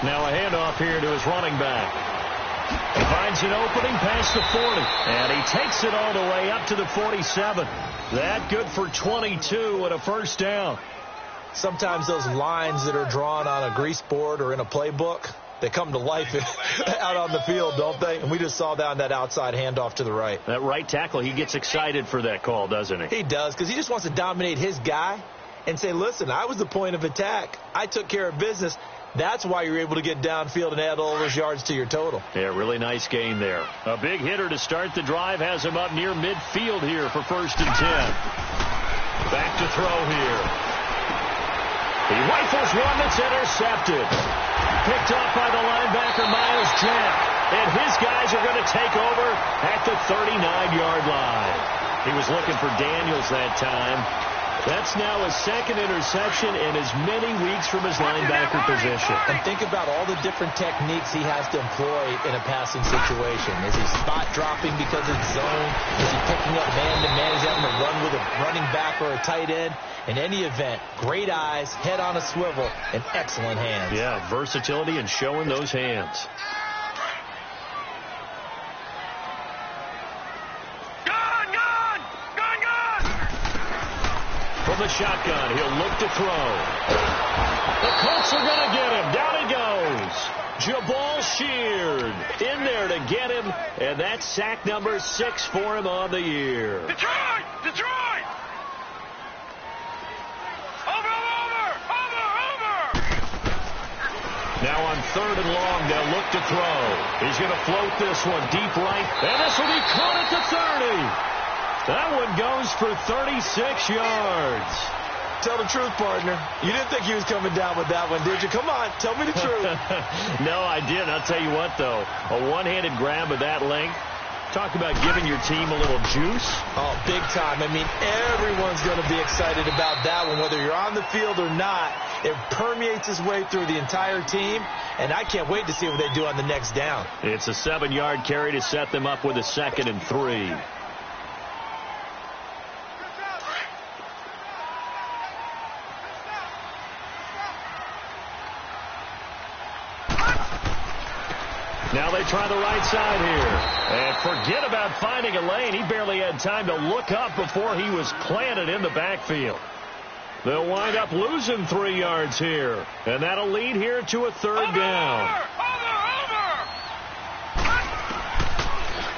Now a handoff here to his running back. He finds an opening past the 40. And he takes it all the way up to the 47. That good for 22 and a first down. Sometimes those lines that are drawn on a grease board or in a playbook, they come to life out on the field, don't they? And we just saw that on that outside handoff to the right. That right tackle, he gets excited for that call, doesn't he? He does, because he just wants to dominate his guy and say, listen, I was the point of attack. I took care of business. That's why you're able to get downfield and add all those yards to your total. Yeah, really nice gain there. A big hitter to start the drive has him up near midfield here for 1st and 10. Back to throw here. He rifles one that's intercepted. Picked off by the linebacker, Miles Jack. And his guys are going to take over at the 39-yard line. He was looking for Daniels that time. That's now his 2nd interception in as many weeks from his linebacker position. And think about all the different techniques he has to employ in a passing situation. Is he spot dropping because it's zone? Is he picking up man-to-man? Is he having to run with a running back or a tight end? In any event, great eyes, head on a swivel, and excellent hands. Yeah, versatility and showing those hands. From the shotgun, he'll look to throw. The Colts are going to get him. Down he goes. Jabal Sheard in there to get him, and that's sack number 6 for him on the year. Detroit! Detroit! Over! Now on 3rd and long, they'll look to throw. He's going to float this one deep right, and this will be caught at the 30. That one goes for 36 yards. Tell the truth, partner. You didn't think he was coming down with that one, did you? Come on, tell me the truth. No, I didn't. I'll tell you what, though. A one-handed grab of that length. Talk about giving your team a little juice. Oh, big time. I mean, everyone's going to be excited about that one, whether you're on the field or not. It permeates its way through the entire team, and I can't wait to see what they do on the next down. It's a 7-yard carry to set them up with a 2nd and 3. Now they try the right side here. And forget about finding a lane. He barely had time to look up before he was planted in the backfield. They'll wind up losing 3 yards here. And that'll lead here to a 3rd down.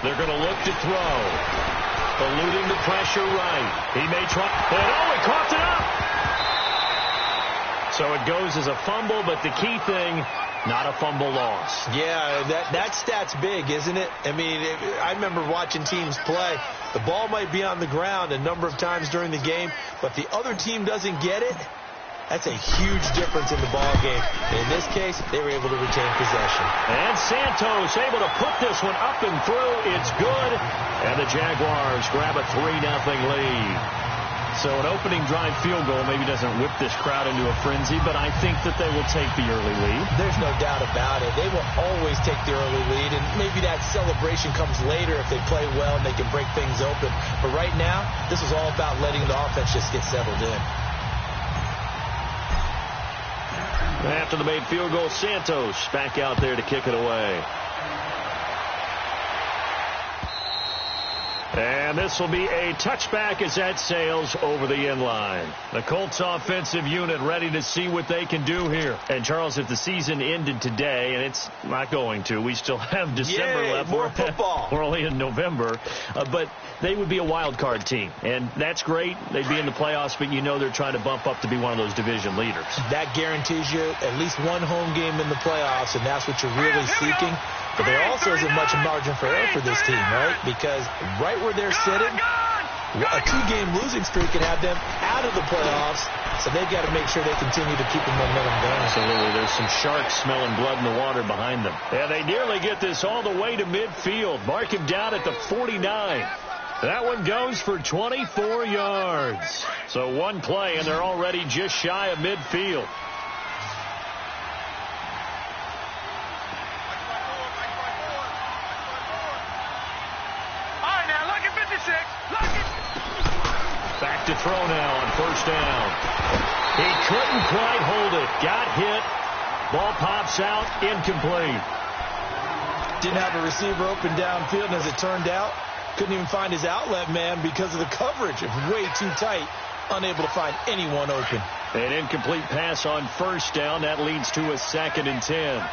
They're going to look to throw. Eluding the pressure right. He may try. And he coughed it up. So it goes as a fumble, but the key thing, not a fumble loss. Yeah, that stat's big, isn't it? I mean, I remember watching teams play. The ball might be on the ground a number of times during the game, but the other team doesn't get it. That's a huge difference in the ball game. In this case, they were able to retain possession. And Santos able to put this one up and through. It's good. And the Jaguars grab a 3-0 lead. So an opening drive field goal maybe doesn't whip this crowd into a frenzy, but I think that they will take the early lead. There's no doubt about it. They will always take the early lead, and maybe that celebration comes later if they play well and they can break things open. But right now, this is all about letting the offense just get settled in. After the made field goal, Santos back out there to kick it away. And this will be a touchback as that sails over the end line. The Colts offensive unit ready to see what they can do here. And, Charles, if the season ended today, and it's not going to, we still have December left. More football. We're only in November. But they would be a wild card team. And that's great. They'd be in the playoffs, but you know they're trying to bump up to be one of those division leaders. That guarantees you at least one home game in the playoffs, and that's what you're really seeking. But there also isn't much margin for error for this team, right? Because right where they're sitting, a 2-game losing streak can have them out of the playoffs, so they've got to make sure they continue to keep the momentum going. Absolutely. There's some sharks smelling blood in the water behind them. And they nearly get this all the way to midfield. Mark him down at the 49. That one goes for 24 yards. So one play, and they're already just shy of midfield. Back to throw now on 1st down. He couldn't quite hold it. Got hit. Ball pops out, incomplete. Didn't have a receiver open downfield, and as it turned out, couldn't even find his outlet man because of the coverage. It was way too tight, unable to find anyone open. An incomplete pass on first down. That leads to a 2nd and 10. All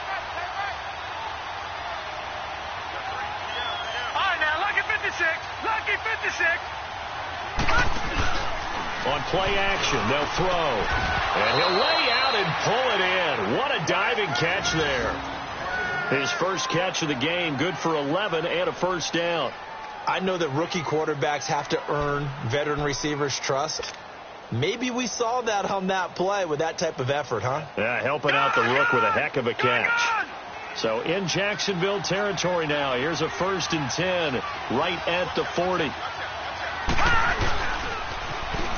right, now, lucky 56. Lucky 56. On play action, they'll throw. And he'll lay out and pull it in. What a diving catch there. His first catch of the game, good for 11 and a first down. I know that rookie quarterbacks have to earn veteran receivers' trust. Maybe we saw that on that play with that type of effort, huh? Yeah, helping out the rook with a heck of a catch. So in Jacksonville territory now. Here's a 1st and 10 right at the 40.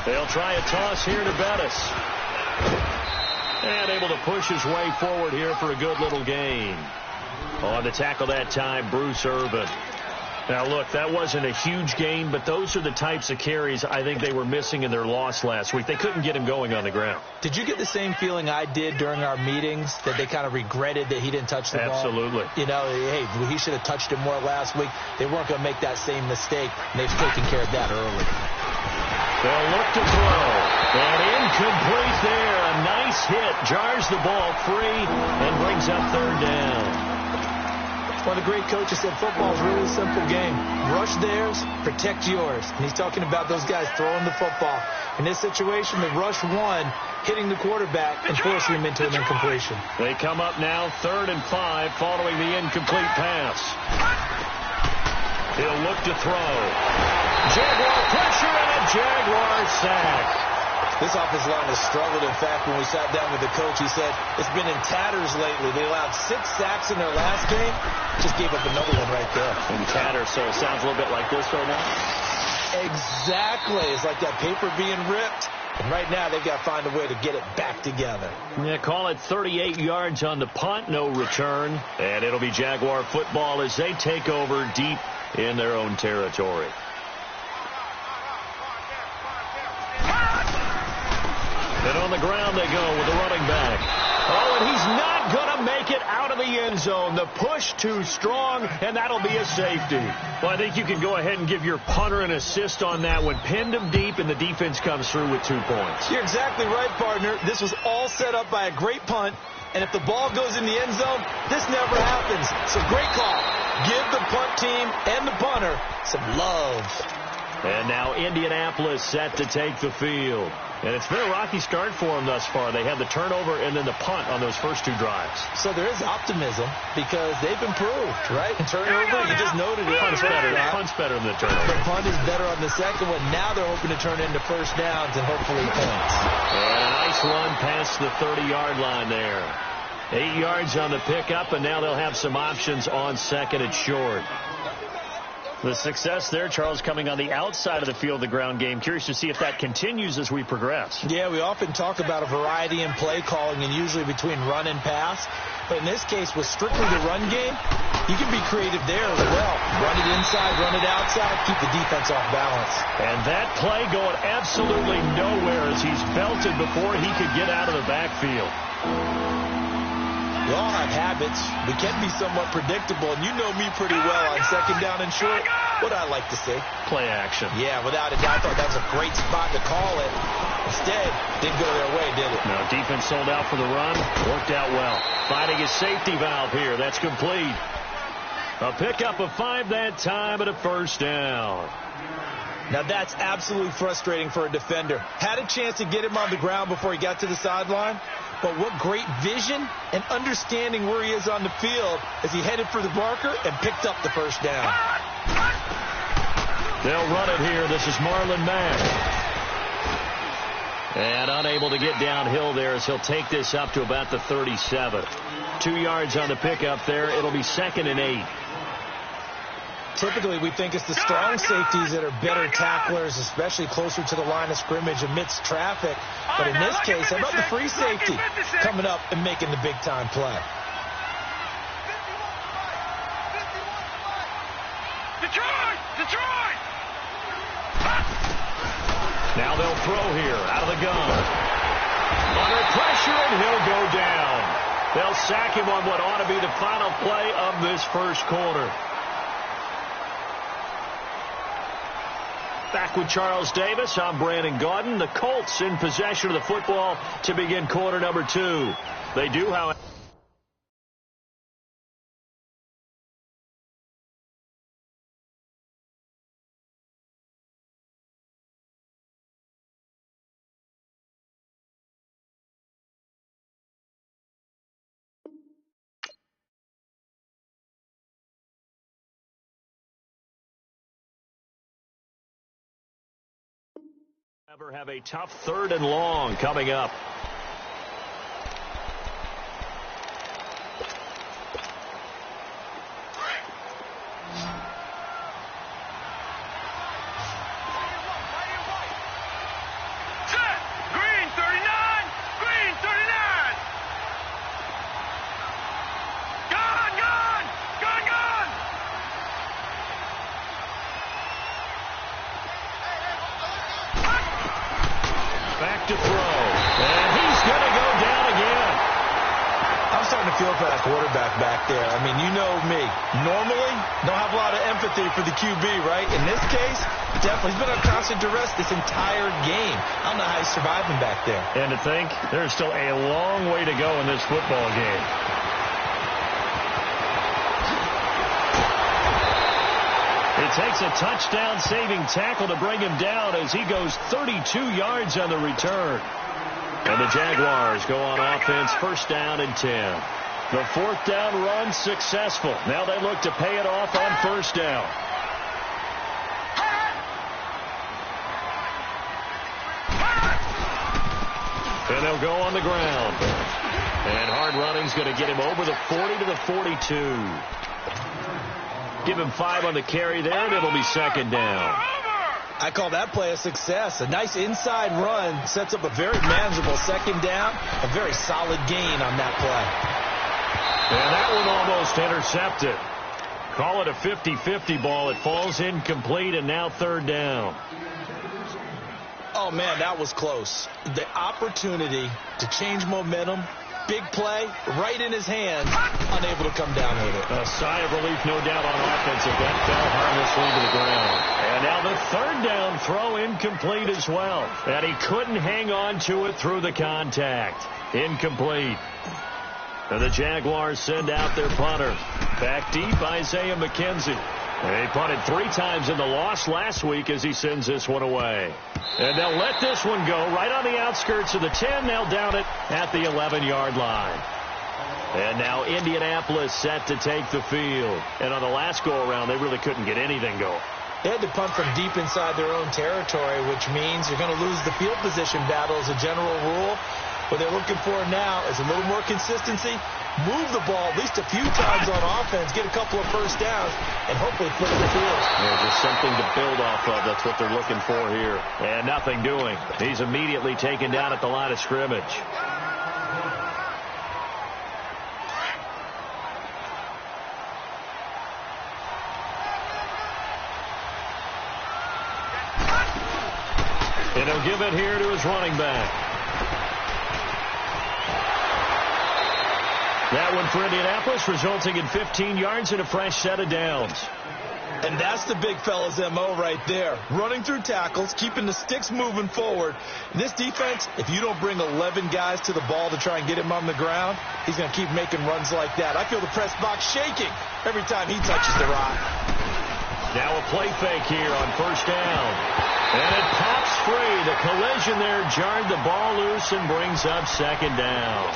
They'll try a toss here to Bettis. And able to push his way forward here for a good little gain. On the tackle that time, Bruce Irvin. Now, look, that wasn't a huge gain, but those are the types of carries I think they were missing in their loss last week. They couldn't get him going on the ground. Did you get the same feeling I did during our meetings, that they kind of regretted that he didn't touch the ball? Absolutely. You know, hey, he should have touched it more last week. They weren't going to make that same mistake, and they've taken care of that early. They'll look to throw. And incomplete there. A nice hit. Jars the ball free and brings up 3rd down. One of the great coaches said football is a really simple game. Rush theirs, protect yours. And he's talking about those guys throwing the football. In this situation, the rush one, hitting the quarterback and forcing him into an incompletion. They come up now 3rd and 5 following the incomplete pass. He'll look to throw. Jaguar pressure and a Jaguar sack. This offensive line has struggled. In fact, when we sat down with the coach, he said it's been in tatters lately. They allowed 6 sacks in their last game. Just gave up another one right there. In tatters, so it sounds a little bit like this right now? Exactly. It's like that paper being ripped. And right now, they've got to find a way to get it back together. Yeah, call it 38 yards on the punt, no return. And it'll be Jaguar football as they take over deep in their own territory. And on the ground they go with the running back. Oh, and he's not going to make it out of the end zone. The push too strong, and that'll be a safety. Well, I think you can go ahead and give your punter an assist on that one. Pinned him deep, and the defense comes through with 2 points. You're exactly right, partner. This was all set up by a great punt, and if the ball goes in the end zone, this never happens. So great call. Give the punt team and the punter some love. And now Indianapolis set to take the field. And it's been a rocky start for them thus far. They had the turnover and then the punt on those first 2 drives. So there is optimism because they've improved, right? Turnover, you just noted it. Punt's better than the turnover. The punt is better on the second one. Now they're hoping to turn into first downs and hopefully points. And a nice run past the 30-yard line there. 8 yards on the pickup, and now they'll have some options on 2nd and short. The success there, Charles, coming on the outside of the field, the ground game. Curious to see if that continues as we progress. Yeah, we often talk about a variety in play calling and usually between run and pass. But in this case, with strictly the run game, you can be creative there as well. Run it inside, run it outside, keep the defense off balance. And that play going absolutely nowhere as he's belted before he could get out of the backfield. We all have habits. We can be somewhat predictable, and you know me pretty well on 2nd down and short. What I like to say? Play action. Yeah, without a doubt. I thought that was a great spot to call it. Instead, didn't go their way, did it? No, defense sold out for the run. Worked out well. Finding his safety valve here. That's complete. A pickup of 5 that time and a first down. Now that's absolutely frustrating for a defender. Had a chance to get him on the ground before he got to the sideline, but what great vision and understanding where he is on the field as he headed for the marker and picked up the first down. They'll run it here. This is Marlon Mack. And unable to get downhill there as he'll take this up to about the 37. 2 yards on the pickup there. It'll be 2nd and 8. Typically, we think it's the strong safeties that are better tacklers, especially closer to the line of scrimmage amidst traffic. But in this case, how about the free safety coming up and making the big-time play? Detroit! Now they'll throw here out of the gun. Under pressure, and he'll go down. They'll sack him on what ought to be the final play of this first quarter. Back with Charles Davis, I'm Brandon Gaudin. The Colts in possession of the football to begin quarter number 2. They do, however, have a tough 3rd and long coming up. Back to throw, and he's going to go down again. I'm starting to feel for that quarterback back there. I mean, you know me. Normally, don't have a lot of empathy for the QB, right? In this case, definitely. He's been on constant duress this entire game. I don't know how he's surviving back there. And to think, there's still a long way to go in this football game. It takes a touchdown-saving tackle to bring him down as he goes 32 yards on the return. And the Jaguars go on offense, 1st down and 10. The 4th down run successful. Now they look to pay it off on 1st down. And they'll go on the ground. And hard running's going to get him over the 40 to the 42. Give him 5 on the carry there, and it'll be 2nd down. I call that play a success. A nice inside run sets up a very manageable 2nd down. A very solid gain on that play. And that one almost intercepted. Call it a 50-50 ball. It falls incomplete, and now 3rd down. Oh, man, that was close. The opportunity to change momentum. Big play, right in his hands, unable to come down with it. A sigh of relief, no doubt, on offense if that fell harmlessly to the ground. And now the 3rd down throw incomplete as well. And he couldn't hang on to it through the contact. Incomplete. And the Jaguars send out their punter. Back deep, Isaiah McKenzie. He punted 3 times in the loss last week as he sends this one away. And they'll let this one go right on the outskirts of the 10. They'll down it at the 11-yard line. And now Indianapolis set to take the field. And on the last go-around, they really couldn't get anything going. They had to punt from deep inside their own territory, which means you're going to lose the field position battle as a general rule. What they're looking for now is a little more consistency, move the ball at least a few times on offense, get a couple of 1st downs, and hopefully flip the field. Yeah, just something to build off of. That's what they're looking for here. And nothing doing. He's immediately taken down at the line of scrimmage. And he'll give it here to his running back. That one for Indianapolis, resulting in 15 yards and a fresh set of downs. And that's the big fella's M.O. right there. Running through tackles, keeping the sticks moving forward. This defense, if you don't bring 11 guys to the ball to try and get him on the ground, he's going to keep making runs like that. I feel the press box shaking every time he touches the rock. Now a play fake here on 1st down. And it pops free. The collision there jarred the ball loose and brings up 2nd down.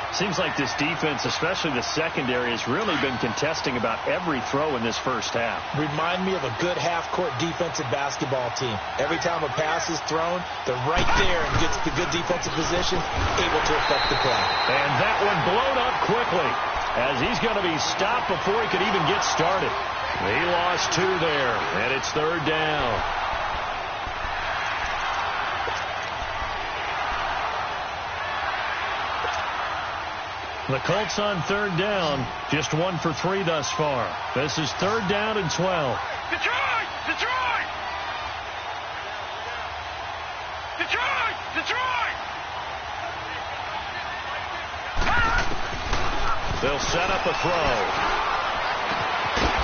Seems like this defense, especially the secondary, has really been contesting about every throw in this first half. Remind me of a good half-court defensive basketball team. Every time a pass is thrown, they're right there and gets the good defensive position, able to affect the play. And that one blown up quickly as he's going to be stopped before he could even get started. He lost 2 there, and it's 3rd down. The Colts on 3rd down, just 1 for 3 thus far. This is 3rd down and 12. Detroit! Detroit! Detroit! Detroit! They'll set up a throw.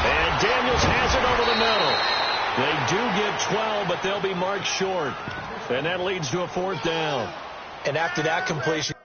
And Daniels has it over the middle. They do get 12, but they'll be marked short. And that leads to a 4th down. And after that completion,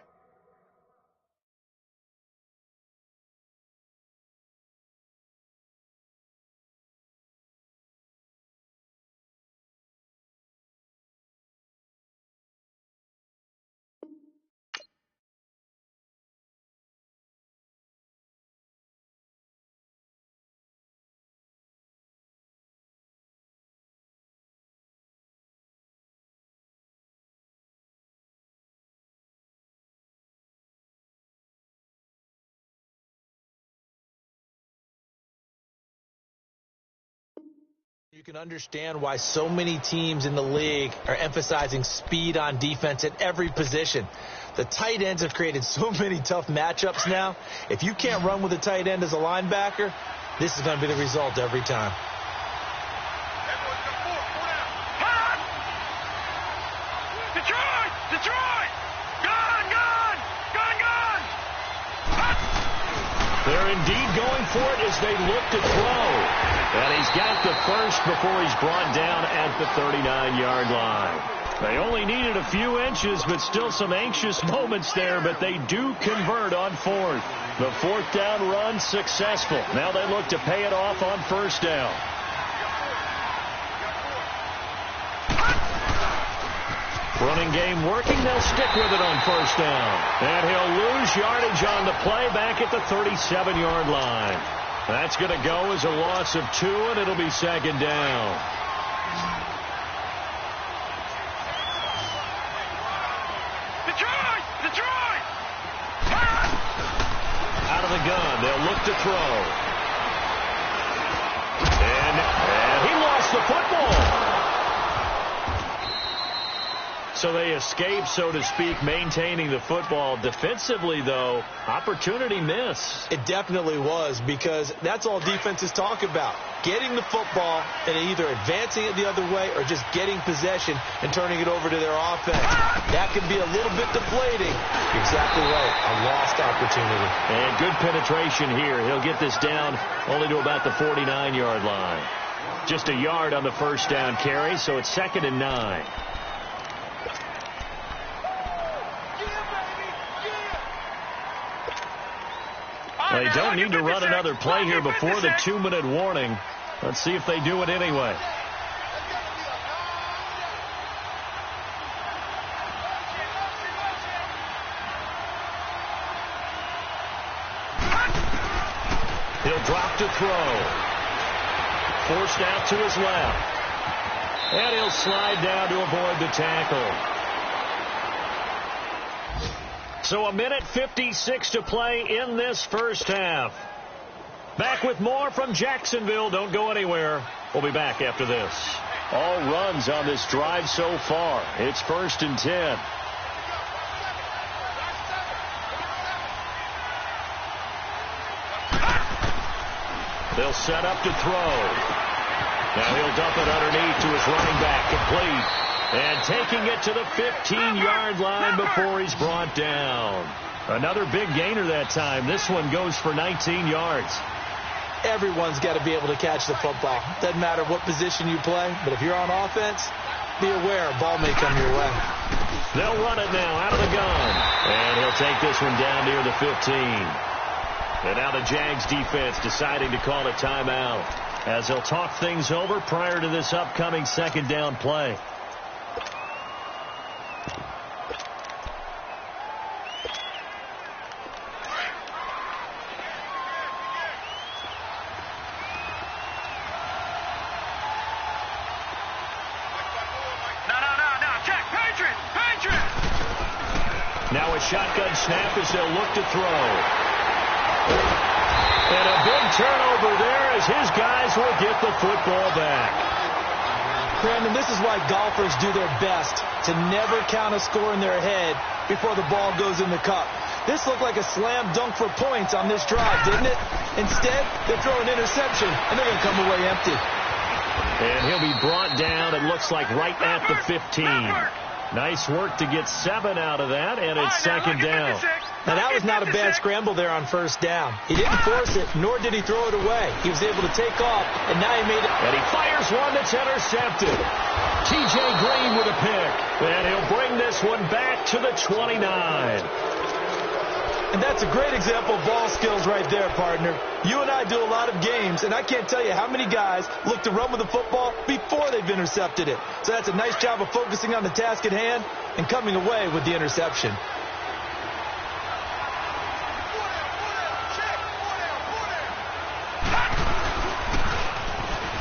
you can understand why so many teams in the league are emphasizing speed on defense at every position. The tight ends have created so many tough matchups now. If you can't run with a tight end as a linebacker, this is going to be the result every time. Detroit! Detroit! Gone! Gone! Gone! Gone! They're indeed going for it as they look to throw. And he's got the first before he's brought down at the 39-yard line. They only needed a few inches, but still some anxious moments there, but they do convert on 4th. The 4th down run successful. Now they look to pay it off on 1st down. Running game working. They'll stick with it on 1st down. And he'll lose yardage on the play back at the 37-yard line. That's going to go as a loss of 2, and it'll be 2nd down. Detroit! Detroit! Out of the gun. They'll look to throw. And he lost the football. So they escape, so to speak, maintaining the football. Defensively, though, opportunity miss. It definitely was, because that's all defenses talk about. Getting the football and either advancing it the other way or just getting possession and turning it over to their offense. That can be a little bit deflating. Exactly right. A lost opportunity. And good penetration here. He'll get this down only to about the 49-yard line. Just a yard on the 1st down carry, so it's 2nd and 9. They don't need to run another play here before the 2-minute warning. Let's see if they do it anyway. He'll drop to throw. Forced out to his left. And he'll slide down to avoid the tackle. So 1:56 to play in this 1st half. Back with more from Jacksonville. Don't go anywhere. We'll be back after this. All runs on this drive so far. It's 1st and 10. They'll set up to throw. Now he'll dump it underneath to his running back. Complete. And taking it to the 15-yard line before he's brought down. Another big gainer that time. This one goes for 19 yards. Everyone's got to be able to catch the football. Doesn't matter what position you play, but if you're on offense, be aware a ball may come your way. They'll run it now out of the gun. And he'll take this one down near the 15. And now the Jags defense deciding to call a timeout as they'll talk things over prior to this upcoming 2nd down play. Now a shotgun snap as they'll look to throw. And a big turnover there as his guys will get the football back. Brandon, this is why golfers do their best to never count a score in their head before the ball goes in the cup. This looked like a slam dunk for points on this drive, didn't it? Instead, they throw an interception, and they're going to come away empty. And he'll be brought down, it looks like, right at the 15. Nice work to get 7 out of that, and it's second down. Now, that was not a bad scramble there on first down. He didn't force it, nor did he throw it away. He was able to take off, and now he made it. And he fires one that's intercepted. T.J. Green with a pick, and he'll bring this one back to the 29. And that's a great example of ball skills right there, partner. You and I do a lot of games, and I can't tell you how many guys look to run with the football before they've intercepted it. So that's a nice job of focusing on the task at hand and coming away with the interception.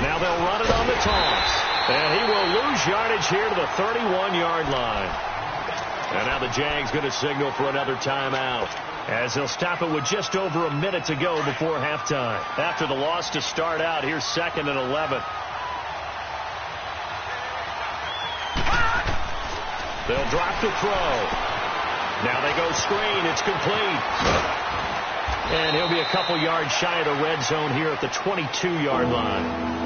Now they'll run it on the toss. And he will lose yardage here to the 31-yard line. And now the Jags going to signal for another timeout, as they'll stop it with just over a minute to go before halftime. After the loss to start out, here's 2nd and 11. They'll drop to throw. Now they go screen. It's complete. And he'll be a couple yards shy of the red zone here at the 22-yard line.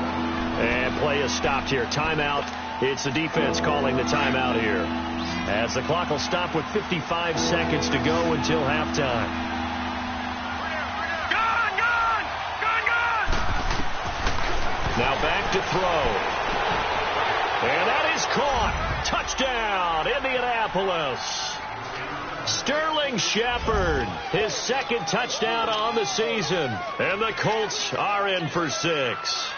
And play is stopped here. Timeout. It's the defense calling the timeout here, as the clock will stop with 55 seconds to go until halftime. Gone! Now back to throw. And that is caught. Touchdown, Indianapolis. Sterling Shepard, his 2nd touchdown on the season. And the Colts are in for 6.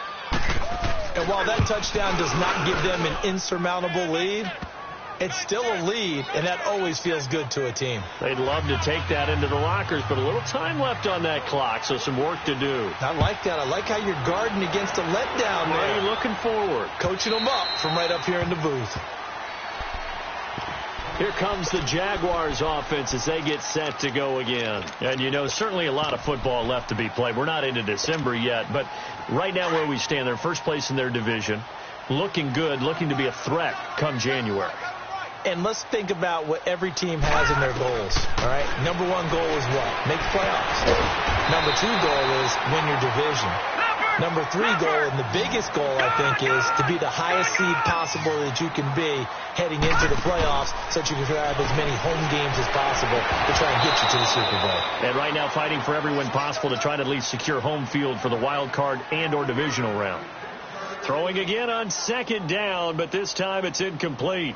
And while that touchdown does not give them an insurmountable lead, it's still a lead, and that always feels good to a team. They'd love to take that into the lockers, but a little time left on that clock, so some work to do. I like that. I like how you're guarding against a letdown Where there. are you looking forward? Coaching them up from right up here in the booth. Here comes the Jaguars offense as they get set to go again. And, you know, certainly a lot of football left to be played. We're not into December yet, but right now where we stand, they're first place in their division. Looking good, looking to be a threat come January. And let's think about what every team has in their goals, all right? Number 1 goal is what? Make the playoffs. Number 2 goal is win your division. Number 3 goal, and the biggest goal, I think, is to be the highest seed possible that you can be heading into the playoffs so that you can have as many home games as possible to try and get you to the Super Bowl. And right now fighting for every win possible to try to at least secure home field for the wild card and or divisional round. Throwing again on 2nd down, but this time it's incomplete.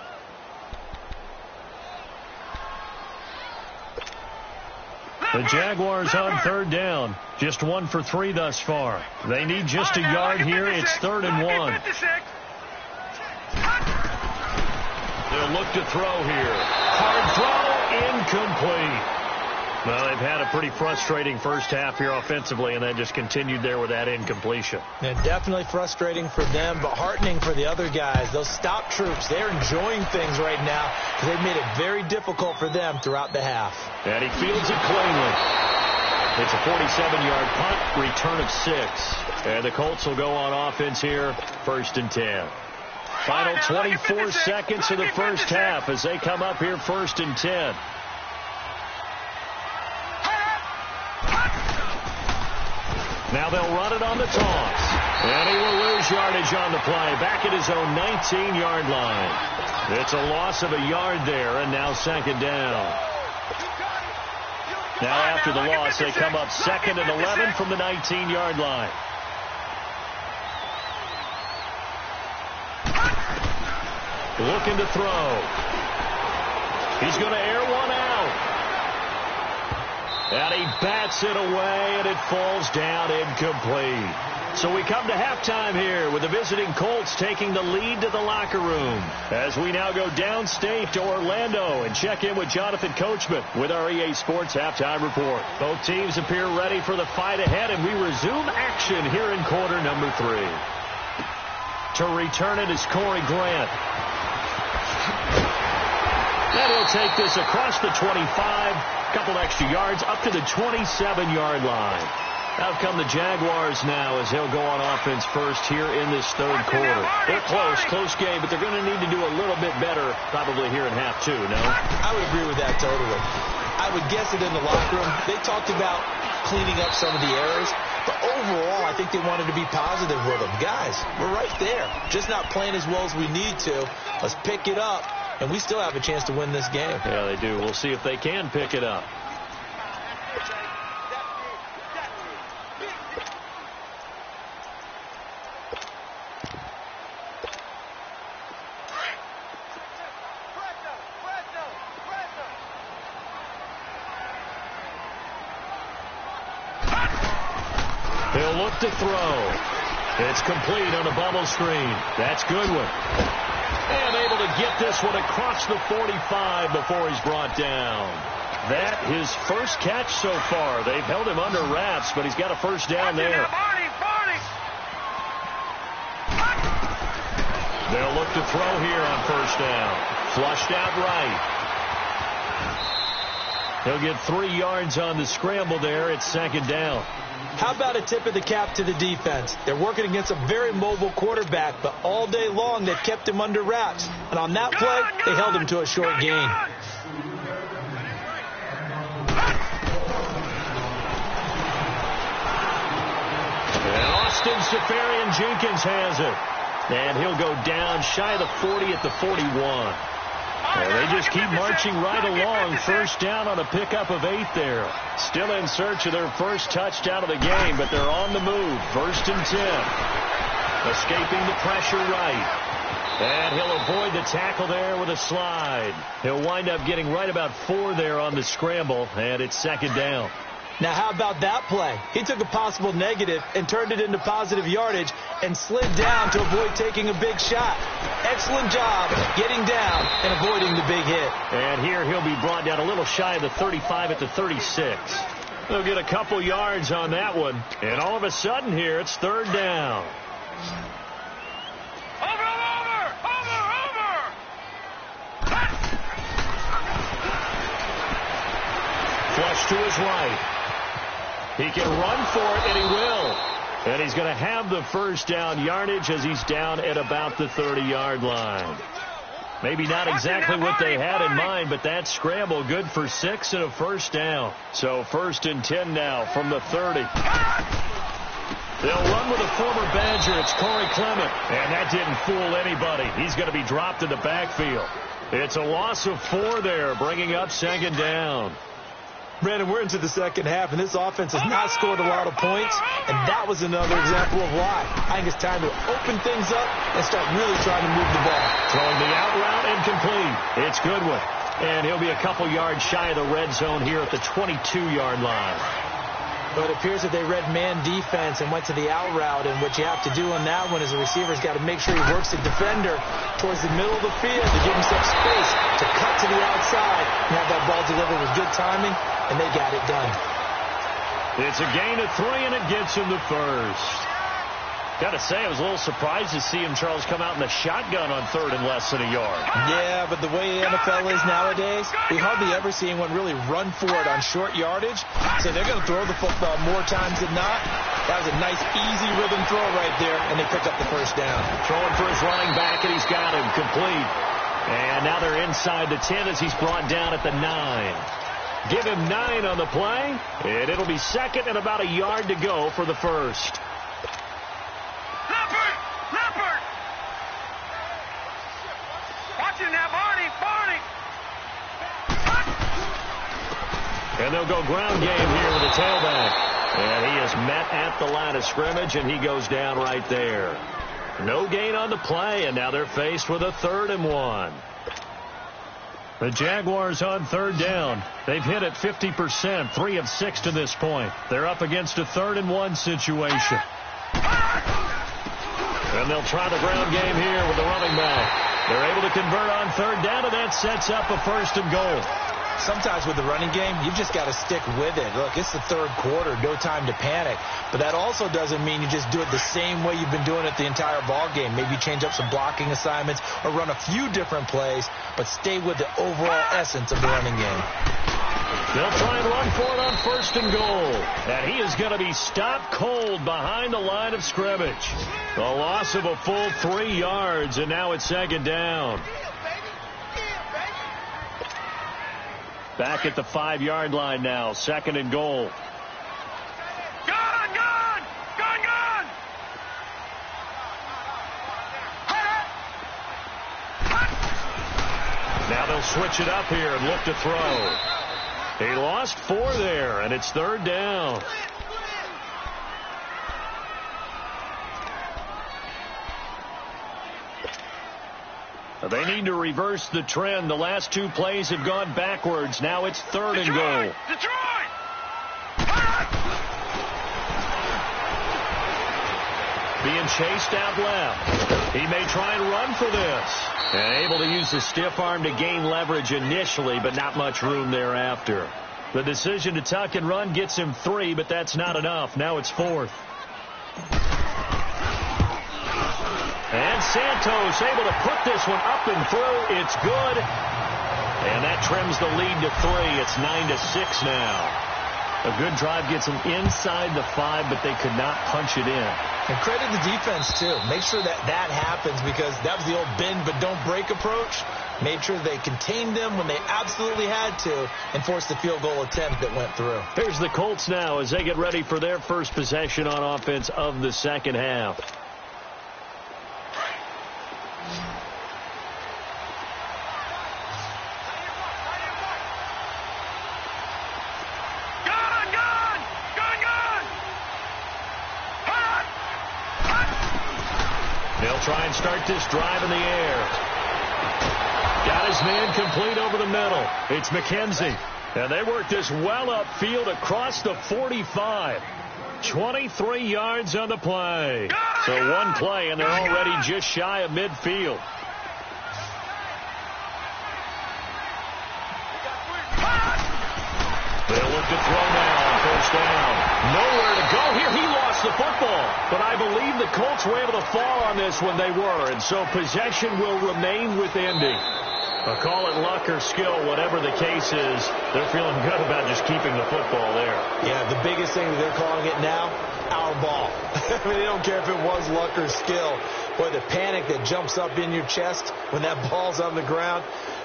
The Jaguars on 3rd down. Just 1 for 3 thus far. They need just a yard here. It's 3rd and 1. They'll look to throw here. Hard throw, incomplete. Well, they've had a pretty frustrating first half here offensively, and that just continued there with that incompletion. And definitely frustrating for them, but heartening for the other guys. Those stop troops, they're enjoying things right now because they've made it very difficult for them throughout the half. And he fields it cleanly. It's a 47-yard punt, return of 6. And the Colts will go on offense here, 1st and 10. Final 24 seconds of the first half as they come up here 1st and 10. Now they'll run it on the toss. And he will lose yardage on the play. Back at his own 19-yard line. It's a loss of a yard there, and now 2nd down. Now after the loss, they come up 2nd and 11 from the 19-yard line. Looking to throw. He's going to air one out. And he bats it away, and it falls down incomplete. So we come to halftime here with the visiting Colts taking the lead to the locker room as we now go downstate to Orlando and check in with Jonathan Coachman with our EA Sports Halftime Report. Both teams appear ready for the fight ahead, and we resume action here in quarter number 3. To return it is Corey Grant. And he'll take this across the 25, a couple extra yards, up to the 27-yard line. Out come the Jaguars now as they'll go on offense first here in this 3rd quarter. They're close game, but they're going to need to do a little bit better probably here in half 2, no? I would agree with that totally. I would guess it in the locker room. They talked about cleaning up some of the errors, but overall I think they wanted to be positive with them. Guys, we're right there. Just not playing as well as we need to. Let's pick it up and we still have a chance to win this game. Yeah, they do. We'll see if they can pick it up. He'll look to throw. It's complete on a bubble screen. That's Goodwin. And able to get this one across the 45 before he's brought down. That his first catch so far. They've held him under wraps, but he's got a first down there. They'll look to throw here on first down. Flushed out right. He'll get 3 yards on the scramble there. It's second down. How about a tip of the cap to the defense? They're working against a very mobile quarterback, but all day long they've kept him under wraps. And on that play, they held him to a short gain. And Austin Safarian-Jenkins has it. And he'll go down shy of the 40 at the 41. Well, they just keep marching right along. First down on a pickup of 8 there. Still in search of their first touchdown of the game, but they're on the move. First and 10. Escaping the pressure right. And he'll avoid the tackle there with a slide. He'll wind up getting right about 4 there on the scramble, and it's second down. Now, how about that play? He took a possible negative and turned it into positive yardage and slid down to avoid taking a big shot. Excellent job getting down and avoiding the big hit. And here he'll be brought down a little shy of the 35 at the 36. They'll get a couple yards on that one. And all of a sudden here, it's third down. Flush to his right. He can run for it, and he will. And he's going to have the first down yardage as he's down at about the 30-yard line. Maybe not exactly what they had in mind, but that scramble good for 6 and a first down. So first and 10 now from the 30. They'll run with a former Badger. It's Corey Clement. And that didn't fool anybody. He's going to be dropped in the backfield. It's a loss of 4 there, bringing up second down. Brandon, we're into the second half, and this offense has not scored a lot of points, and that was another example of why. I think it's time to open things up and start really trying to move the ball. Throwing the out route incomplete. It's Goodwin. And he'll be a couple yards shy of the red zone here at the 22-yard line. But it appears that they read man defense and went to the out route, and what you have to do on that one is the receiver's got to make sure he works the defender towards the middle of the field to give himself space to cut to the outside and have that ball delivered with good timing, and they got it done. It's a gain of 3, and it gets him the first. Got to say, I was a little surprised to see him, Charles, come out in the shotgun on third and less than a yard. Yeah, but the way the NFL is nowadays, we hardly ever see anyone really run for it on short yardage. So they're going to throw the football more times than not. That was a nice, easy rhythm throw right there, and they pick up the first down. Throwing for his running back, and he's got him complete. And now they're inside the 10 as he's brought down at the 9. Give him 9 on the play, and it'll be second and about a yard to go for the first. And they'll go ground game here with the tailback. And he is met at the line of scrimmage, and he goes down right there. No gain on the play, and now they're faced with a 3rd and 1. The Jaguars on third down. They've hit it 50%, 3 of 6 to this point. They're up against a 3rd and 1 situation. And they'll try the ground game here with the running back. They're able to convert on third down, and that sets up a 1st and goal. Sometimes with the running game, you've just got to stick with it. Look, it's the third quarter, no time to panic. But that also doesn't mean you just do it the same way you've been doing it the entire ball game. Maybe change up some blocking assignments or run a few different plays, but stay with the overall essence of the running game. They'll try and run for it on 1st and goal. And he is going to be stopped cold behind the line of scrimmage. The loss of a full 3 yards, and now it's second down. Back at the 5-yard line now, 2nd and goal. Gone! Now they'll switch it up here and look to throw. He lost 4 there, and it's 3rd down. They need to reverse the trend. The last 2 plays have gone backwards. Now it's 3rd and goal. Being chased out left. He may try and run for this. And able to use the stiff arm to gain leverage initially, but not much room thereafter. The decision to tuck and run gets him 3, but that's not enough. Now it's 4th. And Santos able to put this one up and through. It's good. And that trims the lead to 3. It's 9-6 now. A good drive gets them inside the 5, but they could not punch it in. And credit the defense, too. Make sure that happens, because that was the old bend but don't break approach. Made sure they contained them when they absolutely had to and forced the field goal attempt that went through. Here's the Colts now as they get ready for their first possession on offense of the second half. They'll try and start this drive in the air. Got his man complete over the middle. It's McKenzie. And they work this well upfield across the 45. 23 yards on the play. So 1 play, and they're already just shy of midfield. They'll look to throw now on 1st down. Nowhere to go here. He lost the football. But I believe the Colts were able to fall on this when they were. And so possession will remain with Indy. Call it luck or skill, whatever the case is. They're feeling good about just keeping the football there. Yeah, the biggest thing that they're calling it now, our ball. I mean, they don't care if it was luck or skill. Boy, the panic that jumps up in your chest when that ball's on the ground,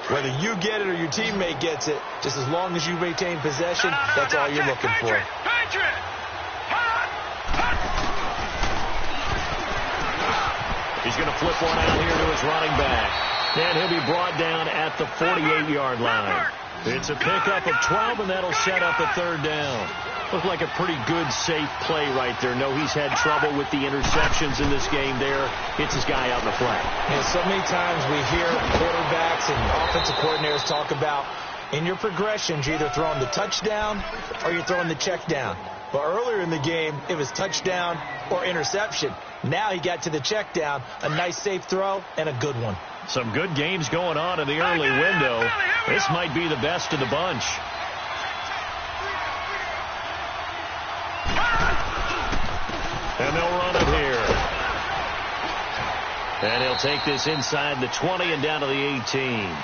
whether you get it or your teammate gets it, just as long as you retain possession, that's all you're looking for. He's going to flip one out here to his running back. And he'll be brought down at the 48-yard line. It's a pickup of 12, and that'll set up a 3rd down. Looked like a pretty good, safe play right there. No, he's had trouble with the interceptions in this game there. Hits his guy out in the flat. Yeah, so many times we hear quarterbacks and offensive coordinators talk about in your progressions, you're either throwing the touchdown or you're throwing the check down. But earlier in the game, it was touchdown or interception. Now he got to the check down, a nice safe throw, and a good one. Some good games going on in the early window. This might be the best of the bunch. And they'll run it here. And he'll take this inside the 20 and down to the 18.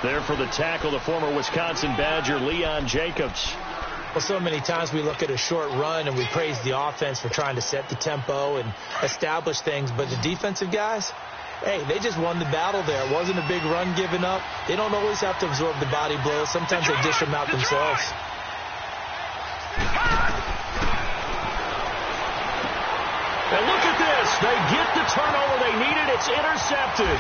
There for the tackle, the former Wisconsin Badger, Leon Jacobs. Well, so many times we look at a short run and we praise the offense for trying to set the tempo and establish things. But the defensive guys, hey, they just won the battle there. It wasn't a big run given up. They don't always have to absorb the body blows. Sometimes they dish them out themselves. And look at this. They get the turnover they needed. It's intercepted.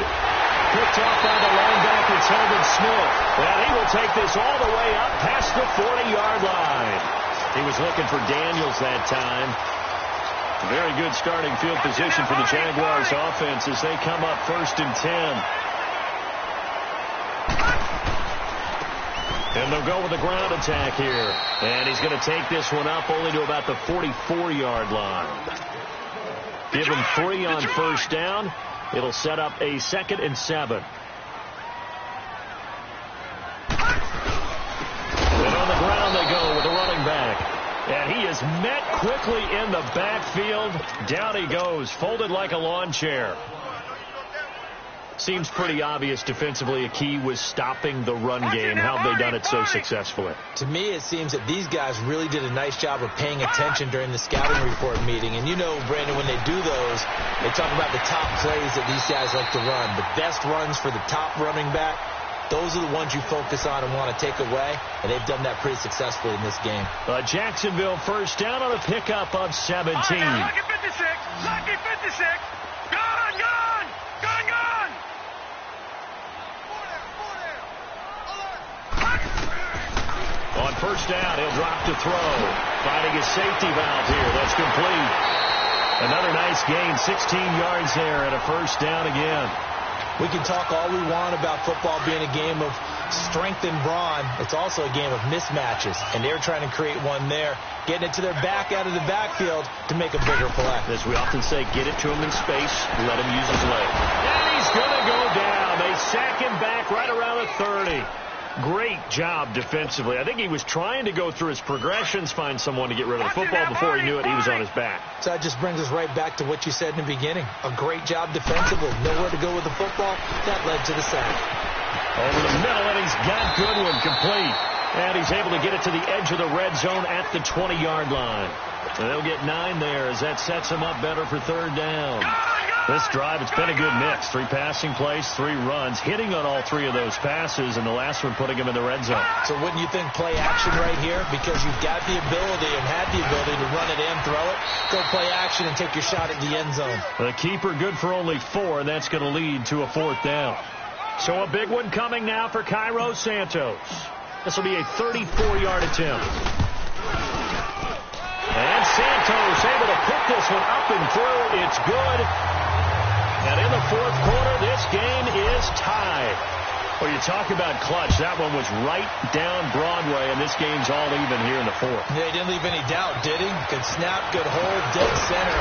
Picked off by the linebacker, Telvin Smith. And he will take this all the way up past the 40-yard line. He was looking for Daniels that time. Very good starting field position for the Jaguars offense as they come up 1st and 10. And they'll go with the ground attack here. And he's going to take this one up only to about the 44-yard line. Give him 3 on 1st down. It'll set up a 2nd and 7. And on the ground they go with the running back. And he is met quickly in the backfield. Down he goes, folded like a lawn chair. Seems pretty obvious defensively a key was stopping the run game. How have they done it so successfully? To me, it seems that these guys really did a nice job of paying attention during the scouting report meeting. And you know, Brandon, when they do those, they talk about the top plays that these guys like to run. The best runs for the top running back, those are the ones you focus on and want to take away. And they've done that pretty successfully in this game. Jacksonville 1st down on a pickup of 17. Lucky 56. Lucky 56. Gone, gone. Gone, gone. first down. He'll drop to throw. Finding his safety valve here. That's complete. Another nice gain. 16 yards there and a first down again. We can talk all we want about football being a game of strength and brawn. It's also a game of mismatches, and they're trying to create one there, getting it to their back out of the backfield to make a bigger play. As we often say, get it to him in space, let him use his leg. And he's going to go down. They sack him back right around the 30. Great job defensively. I think he was trying to go through his progressions, find someone to get rid of the football. Before he knew it, he was on his back. So that just brings us right back to what you said in the beginning. A great job defensively. Nowhere to go with the football. That led to the sack. Over the middle, and he's got Goodwin complete. And he's able to get it to the edge of the red zone at the 20-yard line. So they'll get 9 there as that sets him up better for third down. This drive, it's been a good mix. 3 passing plays, 3 runs, hitting on all 3 of those passes, and the last one putting him in the red zone. So wouldn't you think play action right here? Because you've got the ability and had the ability to run it in, throw it, go play action, and take your shot at the end zone. The keeper good for only 4, and that's going to lead to a 4th down. So a big one coming now for Cairo Santos. This will be a 34-yard attempt. And Santos able to pick this one up and through. It's good. And in the 4th quarter, this game is tied. Well, you talk about clutch. That one was right down Broadway, and this game's all even here in the 4th. Yeah, he didn't leave any doubt, did he? Good snap, good hold, dead center.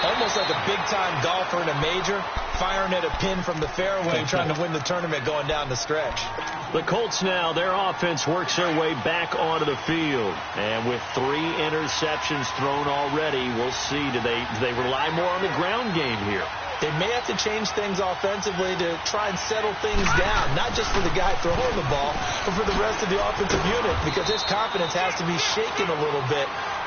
Almost like a big-time golfer in a major, firing at a pin from the fairway, trying to win the tournament going down the stretch. The Colts now, their offense works their way back onto the field. And with 3 interceptions thrown already, we'll see. Do they rely more on the ground game here? They may have to change things offensively to try and settle things down, not just for the guy throwing the ball, but for the rest of the offensive unit, because his confidence has to be shaken a little bit.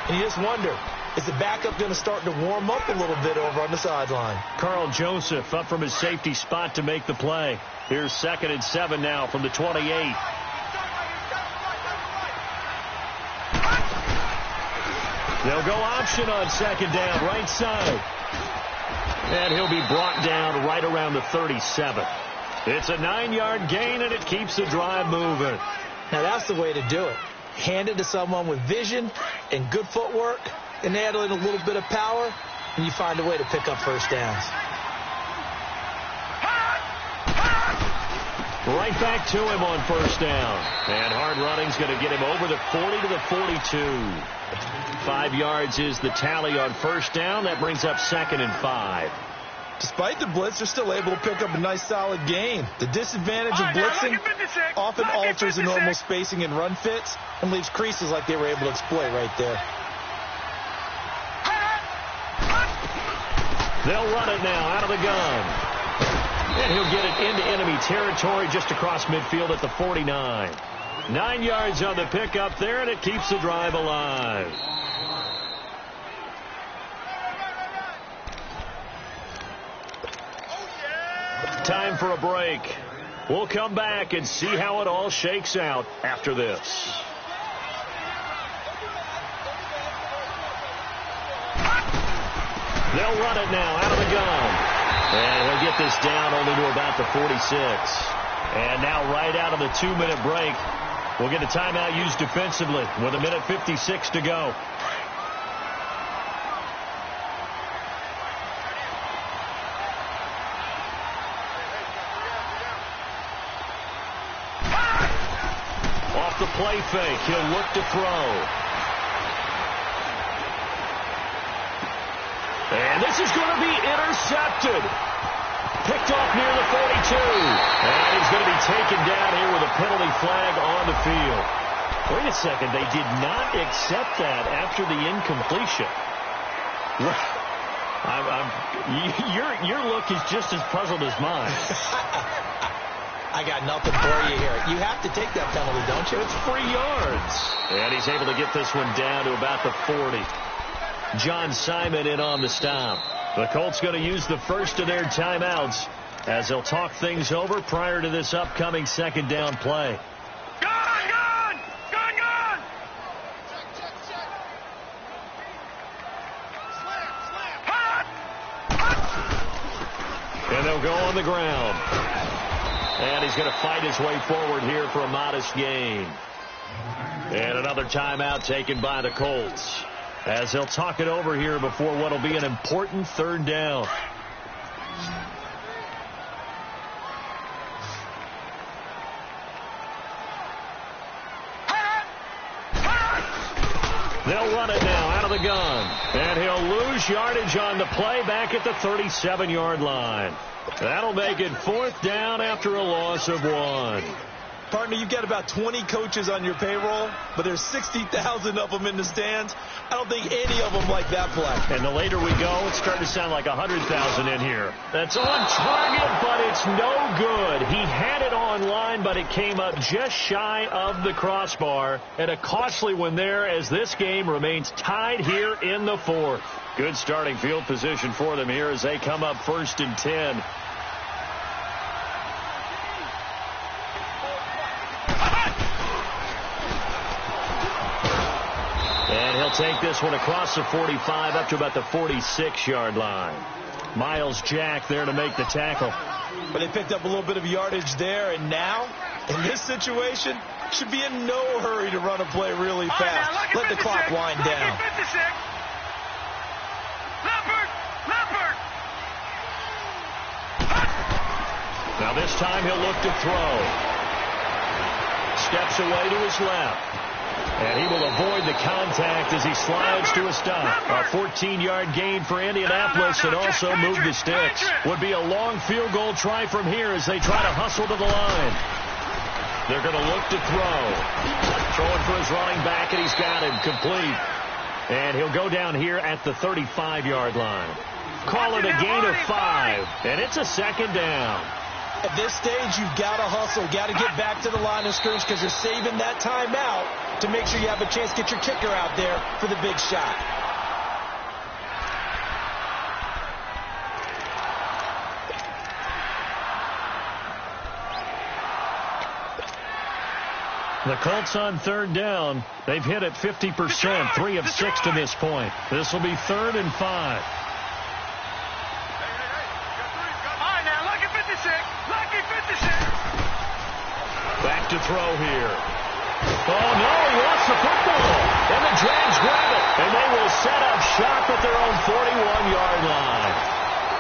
And you just wonder, is the backup going to start to warm up a little bit over on the sideline? Carl Joseph up from his safety spot to make the play. Here's 2nd and 7 now from the 28. They'll go option on 2nd down, right side. And he'll be brought down right around the 37. It's a 9-yard gain, and it keeps the drive moving. Now, that's the way to do it. Hand it to someone with vision and good footwork, and add in a little bit of power, and you find a way to pick up first downs. Right back to him on first down. And hard running's going to get him over the 40 to the 42. 5 yards is the tally on first down. That brings up 2nd and 5. Despite the blitz, they're still able to pick up a nice solid gain. The disadvantage of blitzing often alters the normal spacing and run fits and leaves creases like they were able to exploit right there. They'll run it now out of the gun. And he'll get it into enemy territory just across midfield at the 49. 9 yards on the pickup there, and it keeps the drive alive. Time for a break. We'll come back and see how it all shakes out after this. They'll run it now out of the gun. And he'll get this down only to about the 46. And now right out of the 2-minute break, we'll get a timeout used defensively with 1:56 to go. Off the play fake, he'll look to throw. And this is going to be intercepted. Picked off near the 42. And he's going to be taken down here with a penalty flag on the field. Wait a second. They did not accept that after the incompletion. Your look is just as puzzled as mine. I got nothing for you here. You have to take that penalty, don't you? It's 3 yards. And he's able to get this one down to about the 40. John Simon in on the stop. The Colts going to use the first of their timeouts as they'll talk things over prior to this upcoming 2nd down play. Gone! And they'll go on the ground. And he's going to fight his way forward here for a modest gain. And another timeout taken by the Colts, as they'll talk it over here before what will be an important third down. They'll run it now out of the gun. And he'll lose yardage on the play back at the 37-yard line. That'll make it 4th down after a loss of 1. Partner, you've got about 20 coaches on your payroll, but there's 60,000 of them in the stands. I don't think any of them like that play. And the later we go, it's starting to sound like 100,000 in here. That's on target, but it's no good. He had it on line, but it came up just shy of the crossbar. And a costly one there as this game remains tied here in the 4th. Good starting field position for them here as they come up 1st and 10. And he'll take this one across the 45 up to about the 46-yard line. Miles Jack there to make the tackle. But they picked up a little bit of yardage there, and now, in this situation, should be in no hurry to run a play really fast. Let the clock wind down. Now this time he'll look to throw. Steps away to his left. And he will avoid the contact as he slides to a stop. A 14-yard gain for Indianapolis and also move the sticks. Would be a long field goal try from here as they try to hustle to the line. They're going to look to throw. Throwing for his running back, and he's got him complete. And he'll go down here at the 35-yard line. Call it a gain of 5, and it's a 2nd down. At this stage, you've got to hustle, got to get back to the line of scrimmage because you're saving that timeout to make sure you have a chance to get your kicker out there for the big shot. The Colts on 3rd down. They've hit it 50%, 3 of 6 to this point. This will be 3rd and 5. Back to throw here. Oh, no, he lost the football. And the Jags grab it. And they will set up shop at their own 41-yard line.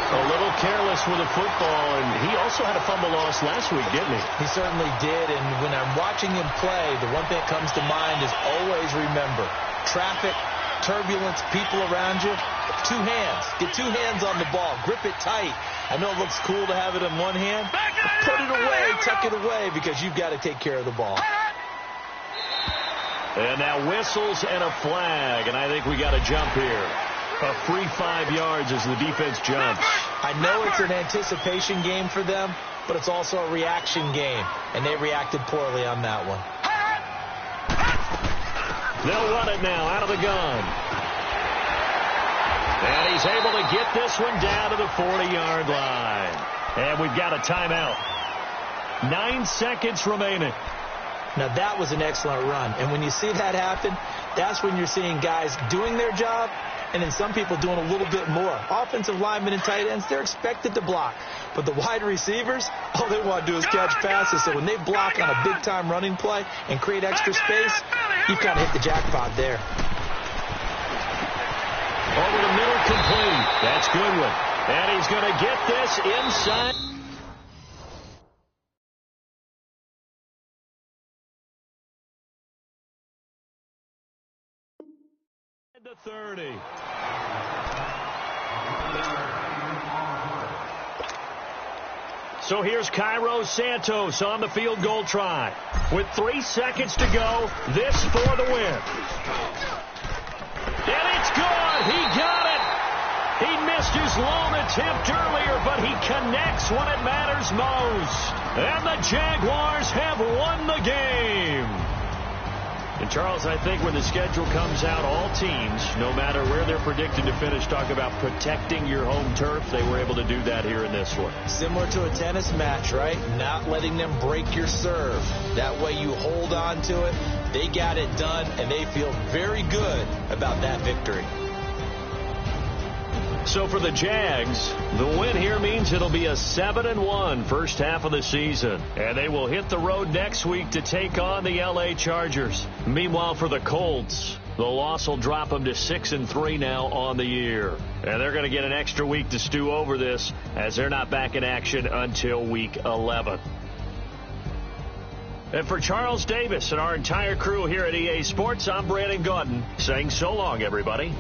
A little careless with the football, and he also had a fumble loss last week, didn't he? He certainly did, and when I'm watching him play, the one thing that comes to mind is always remember, traffic, turbulence, people around you, 2 hands. Get 2 hands on the ball. Grip it tight. I know it looks cool to have it in one hand, but put it away, tuck it away, because you've got to take care of the ball. And now whistles and a flag, and I think we got a jump here. A free 5 yards as the defense jumps. I know it's an anticipation game for them, but it's also a reaction game, and they reacted poorly on that one. They'll run it now out of the gun. And he's able to get this one down to the 40-yard line. And we've got a timeout. 9 seconds remaining. Now, that was an excellent run. And when you see that happen, that's when you're seeing guys doing their job and then some people doing a little bit more. Offensive linemen and tight ends, they're expected to block. But the wide receivers, all they want to do is catch passes. So when they block on a big-time running play and create extra space, you've kind of hit the jackpot there. Over the middle, complete. That's Goodwin. And he's going to get this inside. The 30. So here's Cairo Santos on the field goal try. With 3 seconds to go, this for the win. And it's good. He got it. He missed his lone attempt earlier, but he connects when it matters most. And the Jaguars have won the game. And, Charles, I think when the schedule comes out, all teams, no matter where they're predicted to finish, talk about protecting your home turf. They were able to do that here in this one. Similar to a tennis match, right? Not letting them break your serve. That way you hold on to it. They got it done, and they feel very good about that victory. So for the Jags, the win here means it'll be a 7-1 first half of the season. And they will hit the road next week to take on the L.A. Chargers. Meanwhile, for the Colts, the loss will drop them to 6-3 now on the year. And they're going to get an extra week to stew over this, as they're not back in action until week 11. And for Charles Davis and our entire crew here at EA Sports, I'm Brandon Gaudin saying so long, everybody.